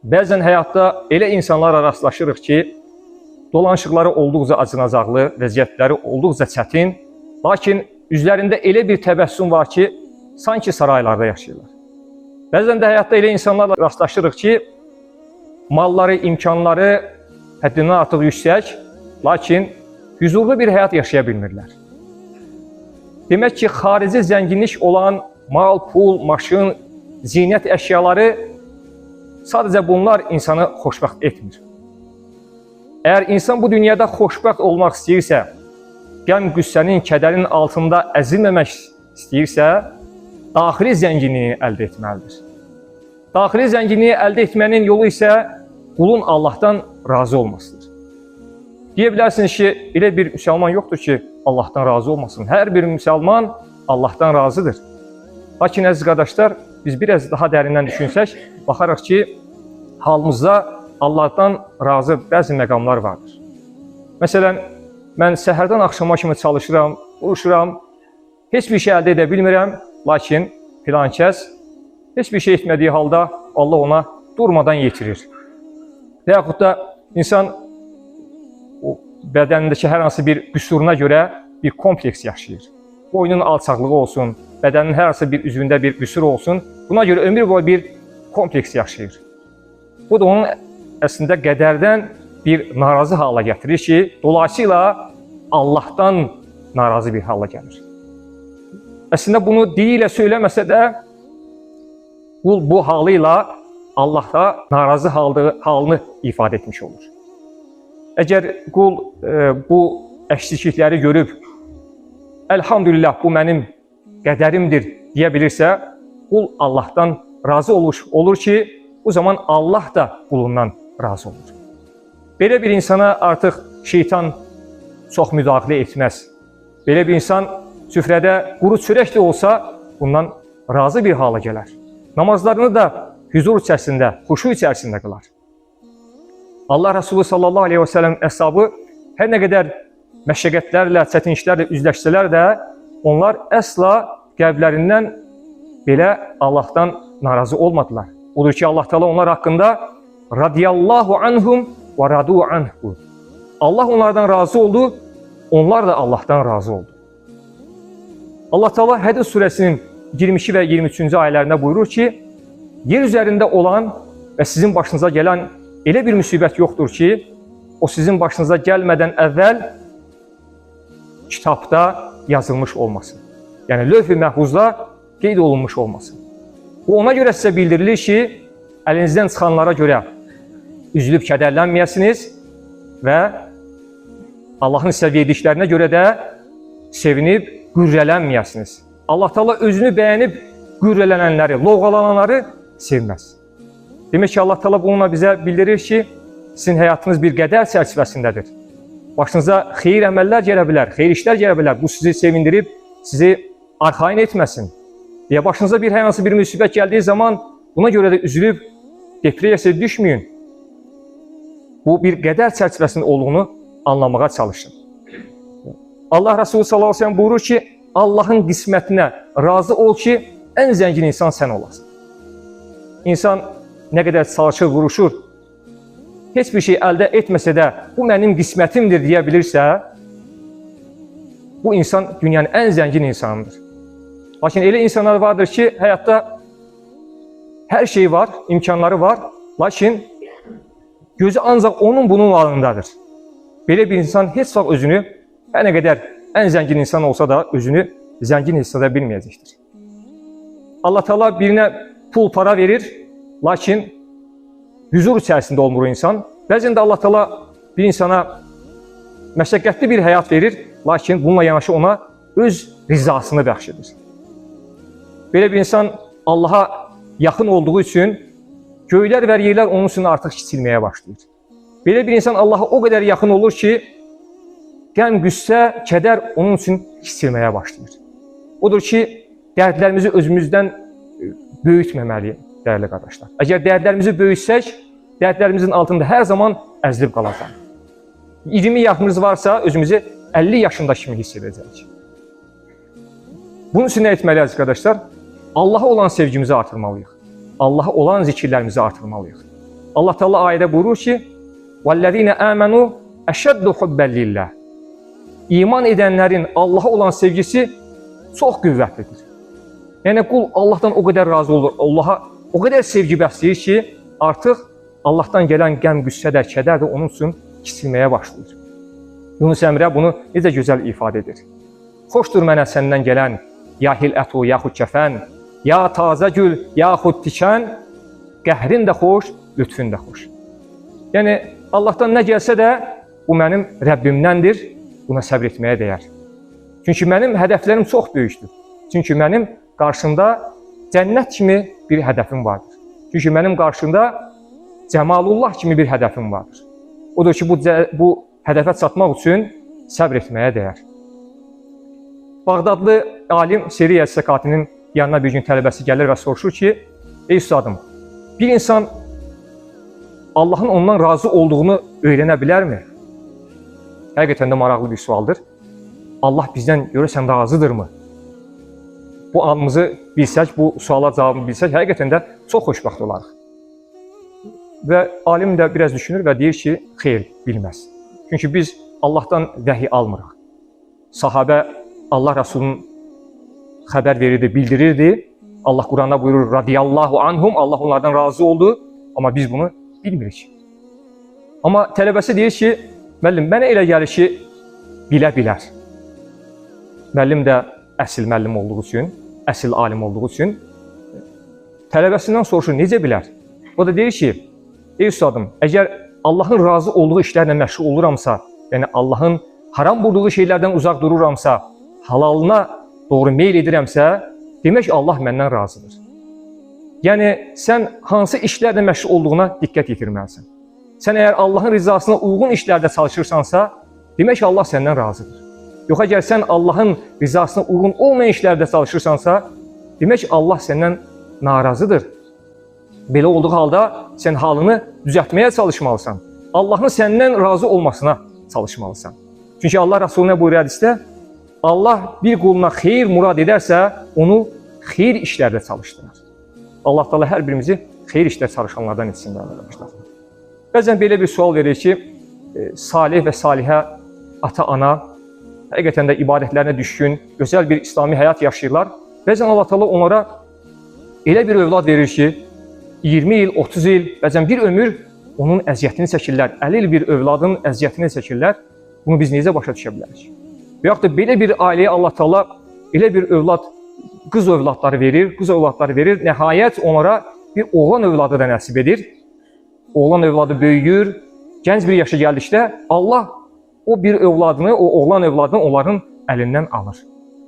Bəzən həyatda elə insanlarla rastlaşırıq ki, dolanışıqları olduqca acınacaqlı, vəziyyətləri olduqca çətin, lakin üzlərində elə bir təbəssüm var ki, sanki saraylarda yaşayırlar. Bəzən də həyatda elə insanlarla rastlaşırıq ki, malları, imkanları həddindən artıq yüksək, lakin hüzurlu bir həyat yaşaya bilmirlər. Demək ki, xarici zənginlik olan mal, pul, maşın, zinət əşyaları sadəcə bunlar insanı xoşbəxt etmir. Əgər insan bu dünyada xoşbəxt olmaq istəyirsə, qəm, qüssənin, kədərin altında əzilməmək istəyirsə, daxili zənginliyi əldə etməlidir. Daxili zənginliyi əldə etmənin yolu isə qulun Allahdan razı olmasıdır. Deyə bilərsiniz ki, elə bir müsəlman yoxdur ki, Allahdan razı olmasın. Hər bir müsəlman Allahdan razıdır. Lakin əziz qardaşlar, biz biraz daha dərindən düşünsək, baxarıq ki, halımızda Allahdan razı bəzi məqamlar vardır. Məsələn, mən səhərdən axşama kimi çalışıram, uğraşıram, heç bir şey əldə edə bilmirəm, lakin filan kəs heç bir şey etmədiyi halda Allah ona durmadan yetirir. Və yaxud da insan bədənindəki hər hansı bir qüsuruna görə bir kompleks yaşayır. Boynun alçaqlığı olsun, bədənin hər hansı bir üzvündə bir qüsur olsun, buna görə ömür boyu bir kompleks yaşayır. Bu da onun əslində qədərdən bir narazı hala gətirir ki, dolayısıyla Allahdan narazı bir hala gəlir. Əslində bunu dili ilə söyləməsə də, bu halıyla Allah'a narazı halını ifadə etmiş olur. Əgər qul bu əksliklikləri görüb, əlhamdülillah bu mənim qədərimdir deyə bilirsə, qul Allahdan razı olur ki, o zaman Allah da qulundan razı olur. Belə bir insana artıq şeytan çox müdaxilə etməz. Belə bir insan süfrədə quru çörək də olsa, bundan razı bir hala gələr. Namazlarını da hüzur içərisində, xuşu içərisində qılar. Allah Resulü sallallahu aleyhi ve sellem əshabı hər nə qədər məşəqqətlərlə, çətinliklərlə üzləşsələr də, onlar əsla qəlblərindən belə Allahdan narazı olmadılar. Odur ki, Allah Teala onlar haqqında radiyallahu anhum və radu anhu. Allah onlardan razı oldu, onlar da Allahdan razı oldu. Allah Teala Hədid surəsinin 22 və 23-cü ayələrində buyurur ki, yer üzərində olan və sizin başınıza gələn elə bir müsibət yoxdur ki, o sizin başınıza gəlmədən əvvəl kitabda yazılmış olmasın. Yəni, lövh-i məhfuzda qeyd olunmuş olmasın. Bu ona görə sizə bildirilir ki, əlinizdən çıxanlara görə üzülüb kədərlənməyəsiniz və Allahın sizə verdiklərinə görə də sevinib qürrələnməyəsiniz. Allah Teala özünü bəyənib qürrələnənləri, lovğalananları sevməz. Demək ki, Allah Teala bununla bizə bildirir ki, sizin həyatınız bir qədər çərçivəsindədir. Başınıza xeyir əməllər gələ bilər, xeyir işlər gələ bilər. Bu sizi sevindirib, sizi arxayın etməsin. Ya başınıza bir hər hansı bir müsibət gəldiyi zaman buna görə də üzülüb depressiyaya düşməyin. Bu bir qədər çərçivəsində olduğunu anlamağa çalışın. Allah Resulü sallallahu aleyhi ve sellem buyurur ki, Allahın qismətinə razı ol ki, ən zəngin insan sən olasın. İnsan nə qədər çalışır, vuruşur, heç bir şey əldə etməsə də bu mənim qismətimdir deyə bilirsə, bu insan dünyanın ən zəngin insanıdır. Lakin elə insanlar vardır ki, həyatda hər şey var, imkanları var, lakin gözü ancaq onun bunun alındadır. Belə bir insan heç vaxt özünü, hər nə qədər ən zəngin insan olsa da özünü zəngin hiss edə bilməyəcəkdir. Allah Teala birinə pul, para verir, lakin hüzur içərisində olmur insan. Bəzən də Allah Teala bir insana məşəqqətli bir həyat verir, lakin bununla yanaşı ona öz rizasını bəxş edir. Belə bir insan Allaha yaxın olduğu üçün göylər və yerlər onun üçün artıq kiçilməyə başlayır. Belə bir insan Allaha o qədər yaxın olur ki, qəm, qüssə, kədər onun üçün kiçilməyə başlayır. Odur ki, dərdlərimizi özümüzdən böyütməməliyik, dəyərli qardaşlar. Əgər dərdlərimizi böyütsək, dərdlərimizin altında hər zaman əzilib qalacaq. 20 yaşımız varsa, özümüzü 50 yaşında kimi hiss edəcəyik. Bunun üçün nə etməliyik, qardaşlar? Allaha olan sevgimizi artırmalıyıq. Allaha olan zikirlərimizi artırmalıyıq. Allah Teala ayədə buyurur ki: "Vellezine amenu eşeddu hubben lillah." İman edənlərin Allaha olan sevgisi çox qüvvətlidir. Yəni qul Allahdan o qədər razı olur, Allaha o qədər sevgi bəsləyir ki, artıq Allahdan gələn qəm, qüssə də, kədər də onun üçün kiçilməyə başlayır. Yunus Əmrə bunu necə gözəl ifadə edir. Xoşdur mənə səndən gələn, ya hilətu, yaxud kəfən, ya tazə gül, yaxud tikən, qəhrin də xoş, lütfün də xoş. Yəni Allahdan nə gəlsə də bu mənim Rəbbimdəndir, buna səbr etməyə dəyər. Çünki mənim hədəflərim çox böyükdür. Çünki mənim qarşımda cənnət kimi bir hədəfim vardır. Çünki mənim qarşımda Cəmalullah kimi bir hədəfim vardır. Odur ki, bu hədəfə çatmaq üçün səbr etməyə dəyər. Bağdadlı alim Seriyə Səkatinin yanına bir gün tələbəsi gəlir və soruşur ki, ey üstadım, bir insan Allahın ondan razı olduğunu öyrənə bilərmi? Həqiqətən də maraqlı bir sualdır. Allah bizdən görəsən razıdırmı? Bu anımızı bilsək, bu suala cavabını bilsək, həqiqətən də çox xoşbəxt olarıq. Və alim də biraz düşünür və deyir ki, xeyr, bilməz. Çünki biz Allahdan vəhi almırıq. Sahabə Allah Rasulunun xəbər verirdi, bildirirdi. Allah Quranda buyurur, radiyallahu anhum, Allah onlardan razı oldu. Amma biz bunu bilmirik. Amma tələbəsi deyir ki, müəllim, mənə elə gəlir ki, bilə bilər. Müəllim də əsl müəllim olduğu üçün, əsl alim olduğu üçün tələbəsindən soruşur, necə bilər? O da deyir ki, ey üstadım, əgər Allahın razı olduğu işlərlə məşğul oluramsa, yəni Allahın haram buyurduğu şeylərdən uzaq dururamsa, halalına doğru meyl edirəmsə, demək Allah məndən razıdır. Yəni, sən hansı işlərlə məşğul olduğuna diqqət yetirməlisən. Sən əgər Allahın rizasına uyğun işlərdə çalışırsansa, demək Allah səndən razıdır. Yox, əgər sən Allahın rizasına uyğun olmayan işlərdə çalışırsansa, demək Allah səndən narazıdır. Belə olduğu halda sən halını düzəltməyə çalışmalısan. Allahın səndən razı olmasına çalışmalısan. Çünki Allah Rasulü nə buyurur hədisdə? Allah bir quluna xeyir murad edərsə, onu xeyir işlərdə çalışdırır. Allah Teala hər birimizi xeyir işlər çalışanlardan etsin. Bəzən belə bir sual verir ki, salih və salihə ata-ana həqiqətən də ibadətlərinə düşkün, gözəl bir İslami həyat yaşayırlar. Bəzən Allah Teala onlara elə bir övlad verir ki, 20 il, 30 il, bəzən bir ömür onun əziyyətini çəkirlər. 50 il bir övladın əziyyətini çəkirlər. Bunu biz necə başa düşə bilərik? Və yaxud da belə bir ailəyə Allah Teala elə bir övlad, qız övladları verir, nəhayət onlara bir oğlan övladı da nəsib edir. Oğlan övladı böyüyür, gənc bir yaşa gəldikdə Allah o bir övladını, o oğlan övladını onların əlindən alır.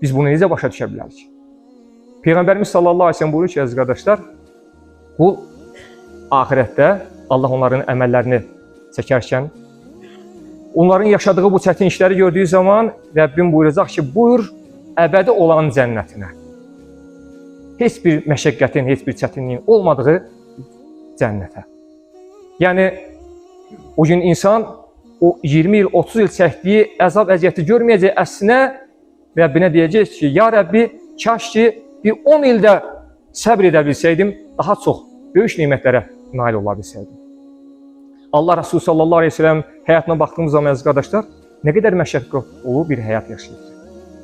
Biz bunu necə başa düşə bilərik? Peyğəmbərimiz sallallahu aleyhi ve sellem buyurur ki, əziz qardaşlar, qul ahirətdə Allah onların əməllərini çəkərkən, onların yaşadığı bu çətin işləri gördüyü zaman Rəbbim buyuracaq ki, buyur əbədi olan cənnətinə. Heç bir məşəqqətin, heç bir çətinliyin olmadığı cənnətə. Yəni, o gün insan o 20 il, 30 il çəkdiyi əzab əziyyəti görməyəcək, əslinə Rəbbinə deyəcək ki, ya Rəbbi, kaş ki, bir 10 ildə səbr edə bilsəydim, daha çox böyük nimətlərə nail ola bilsəydim. Allah Resulü sallallahu aleyhi ve sellem həyatına baxdığımız zaman, əziz qardaşlar, nə qədər məşəqqət dolu bir həyat yaşayır.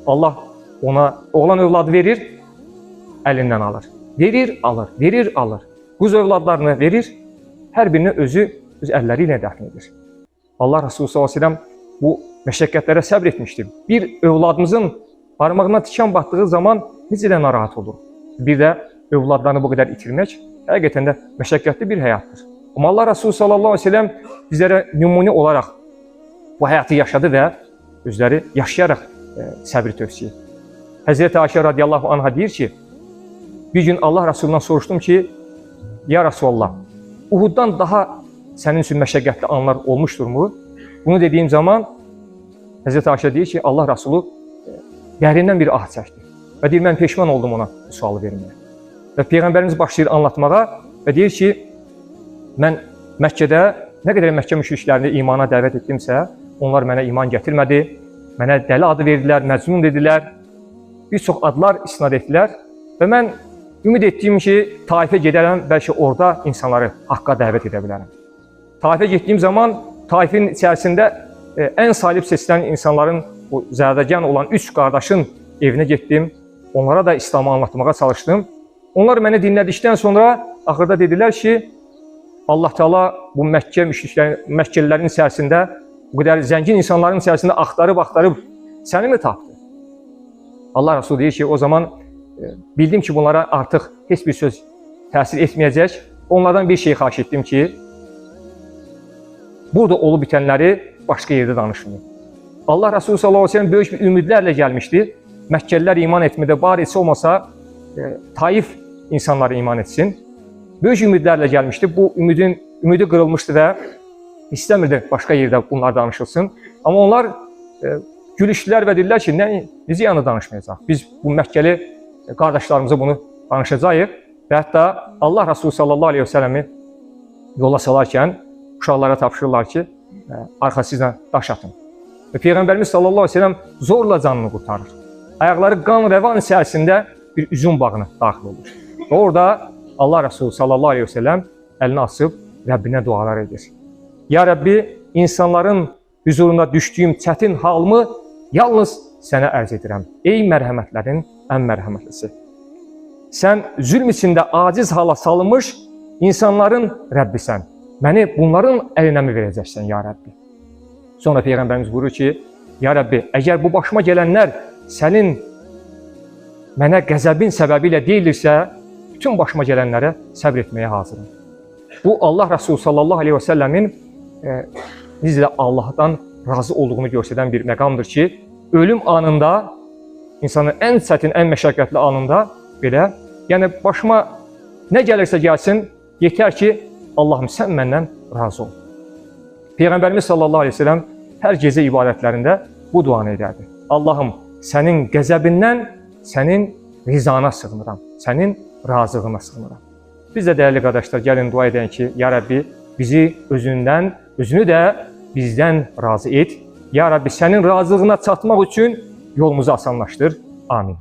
Allah ona oğlan övladı verir, əlindən alır. Verir, alır, verir, alır. Qız övladlarını verir, hər birini öz əlləri ilə dəfn edir. Allah Resulü sallallahu aleyhi ve sellem bu məşəqqətlərə səbr etmişdir. Bir övladımızın barmağına tikan batdığı zaman necə də narahat olur. Bir də övladlarını bu qədər itirmək həqiqətən də məşəqqətli bir həyatdır. Amma Allah Resulü sallallahu aleyhi ve sellem bizlərə nümunə olaraq bu həyatı yaşadı və özləri yaşayaraq səbri tövsiyə. Həzrəti Ayşə radiyallahu anha deyir ki, bir gün Allah Resulü'ndən soruşdum ki, ya Resulallah, Uhuddan daha sənin üçün məşəqqətli anlar olmuşdurmu? Bunu dediyim zaman Həzrəti Ayşə deyir ki, Allah Resulü dərindən bir ah çəkdi. Və deyir, mən peşman oldum ona bu sualı verməyə. Və Peyğəmbərimiz başlayır anlatmağa və deyir ki, mən Məkkədə nə qədər Məkkə müşriklərini imana dəvət etdimsə, onlar mənə iman gətirmədi, mənə dəli adı verdilər, məcnun dedilər, bir çox adlar isnad etdilər və mən Ümid etdiyim ki, Taifə gedərəm, bəlkə orada insanları haqqa dəvət edə bilərəm. Taifə getdiyim zaman Taifin içərisində ən salib seçilən insanların, o zərdəgan olan 3 qardaşın evinə getdim. Onlara da İslamı anlatmağa çalışdım. Onlar məni dinlədikdən sonra axırda dedilər ki, Allah Teala bu Məkkəlilərin içərisində, bu qədər zəngin insanların içərisində axtarıb səni mi tapdı? Allah Resulü deyir ki, o zaman bildim ki, bunlara artıq heç bir söz təsir etməyəcək. Onlardan bir şey xahiş etdim ki, burada olub bitənləri başqa yerdə danışmayın. Allah Resulü sallallahu aleyhi ve sellem böyük bir ümidlərlə gəlmişdi. Məkkəlilər iman etmədə bari heç olmasa Taif insanları iman etsin. Böyük ümidlərlə gəlmişdi. Bu ümidi qırılmışdı və istəmirdi başqa yerdə bunlar danışılsın. Amma onlar gülüşdülər və dedilər ki, necə yanı danışmayacaq? Biz bu Məkkəli qardaşlarımıza bunu danışacağıq və hətta Allah Resulü sallallahu aleyhi ve sellem'i yola salarkən uşaqlara tapşırırlar ki, arxasıyla daş atın. Və Peyğəmbərimiz sallallahu aleyhi ve sellem zorla canını qurtarır. Ayaqları qan rəvan içərisində bir üzüm bağına daxil olur. Və orada Allah Resulü sallallahu aleyhi ve sellem əlini asıb Rəbbinə dualar edir. Ya Rəbbi, insanların huzurunda düşdüyüm çətin halımı yalnız sənə ərz edirəm. Ey mərhəmətlərin ən mərhəmətlisi. Sən zülm içində aciz hala salınmış insanların Rəbbisən. Məni bunların əlinə mi verəcəksən, ya Rəbbi? Sonra Peyğəmbərimiz buyurur ki, ya Rəbbi, əgər bu başıma gələnlər sənin mənə qəzəbin səbəbi ilə deyilirsə, bütün başıma gələnlərə səbr etməyə hazırım. Bu, Allah Resulü sallallahu aleyhi ve sellemin bizlə Allahdan razı olduğunu göstərən bir məqamdır ki, ölüm anında, insanın ən çətin, ən məşəqqətli anında belə, yəni başıma nə gəlirsə gəlsin, yetər ki, Allahım sən məndən razı ol. Peyğəmbərimiz sallallahu aleyhi ve sellem hər gecə ibadətlərində bu duanı edərdi. Allahım, sənin qəzəbindən, sənin rizana sığınıram, sənin razılığına sığınıram. Biz də dəyərli qardaşlar, gəlin dua edək ki, ya Rəbbi, bizi özünü də bizdən razı et. Ya Rəbbi, sənin razılığına çatmaq üçün yolumuzu asanlaşdır. Amin.